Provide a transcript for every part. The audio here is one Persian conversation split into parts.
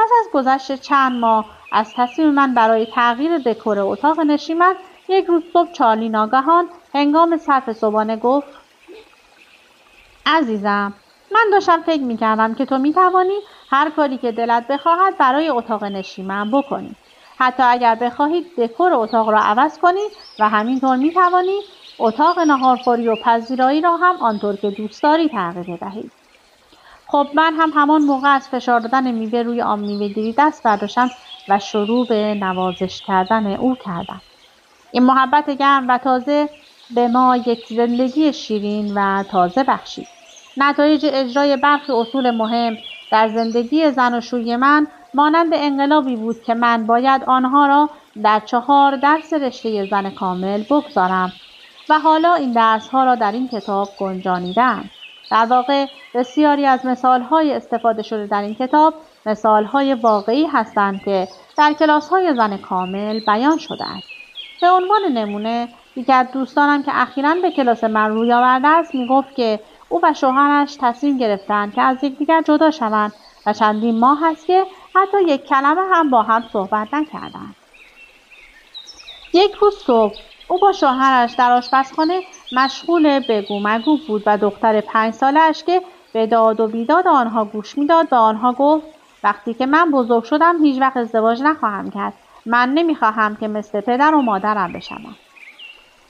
پس از گذشت چند ماه از تصمیم من برای تغییر دکور اتاق نشیمن، یک روز صبح چارلی ناگهان هنگام صرف صبحانه گفت: عزیزم، من داشتم فکر می‌کردم که تو می‌توانی هر کاری که دلت بخواهد برای اتاق نشیمن بکنی. حتی اگر بخواهید دکور اتاق را عوض کنی و همینطور می‌توانی اتاق ناهارخوری و پذیرایی را هم آنطور که دوست داری تغییر دهید. خب من هم همان موقع از فشار دادن میوه روی آن میوه‌گیری دست برداشتم و شروع به نوازش کردن او کردم. این محبت گرم و تازه به ما یک زندگی شیرین و تازه بخشید. نتایج اجرای برخی اصول مهم در زندگی زناشویی من مانند انقلابی بود که من باید آنها را در 4 درس رشته زن کامل بگذارم و حالا این درس‌ها را در این کتاب گنجانیدم. در واقع بسیاری از مثال‌های استفاده شده در این کتاب مثال‌های واقعی هستند که در کلاس‌های زن کامل بیان شده است. به عنوان نمونه، یکی از دوستانم که اخیراً به کلاس من روی آورده است میگفت که او و شوهرش تصمیم گرفتند که از یکدیگر جدا شوند و چندین ماه است که حتی یک کلمه هم با هم صحبت نکردند. یک روز صبح او با شوهرش در آشپزخانه مشغول بگو مگو بود و دختر 5 ساله‌اش که به داد و بیداد آنها گوش میداد به آنها گفت: وقتی که من بزرگ شدم هیچ وقت ازدواج نخواهم کرد. من نمیخواهم که مثل پدر و مادرم بشوم.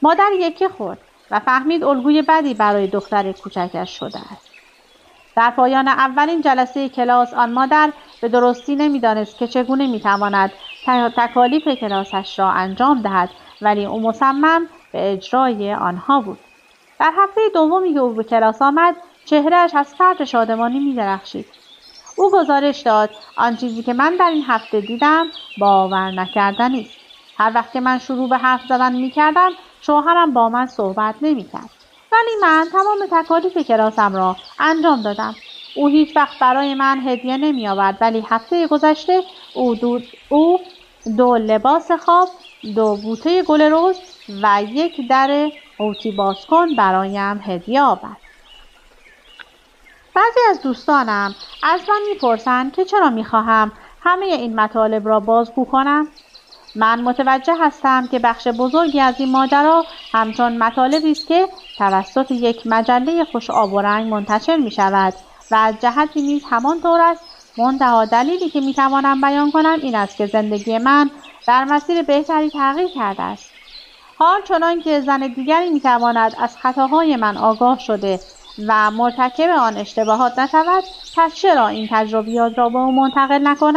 مادر یکی خورد و فهمید الگوی بدی برای دختر کوچکش شده است. در پایان اولین جلسه کلاس آن مادر به درستی نمیدانست که چگونه میتواند تکالیف کلاسش را انجام دهد، ولی او مصمم به اجرای آنها بود. در هفته دومی که او به کلاس آمد، چهرهش از فرط شادمانی می‌درخشید. او گزارش داد: آن چیزی که من در این هفته دیدم باور نکردنی است. هر وقت که من شروع به حرف زدن می‌کردم، شوهرم با من صحبت نمی‌کرد. ولی من تمام تکالیف کلاسم را انجام دادم. او هیچ وقت برای من هدیه نمی‌آورد، ولی هفته گذشته او 2 لباس خواب، 2 بوته گل رز و 1 در قوطی باز کن برایم هدیه آورد. بعضی از دوستانم از من میپرسند که چرا میخواهم همه این مطالب را بازگو کنم. من متوجه هستم که بخش بزرگی از این ماجرا همچون مطالبی است که توسط یک مجله خوش آب و رنگ منتشر می شود و از جهتی نیز همانطور است. منتها دلیلی که میتوانم بیان کنم این است که زندگی من در مسیر بهتری تغییر کرده است. حال چنان که زن دیگری میتواند از خطاهای من آگاه شده و مرتکب آن اشتباهات نشود، پس چرا این تجربیات را به او منتقل نکنم؟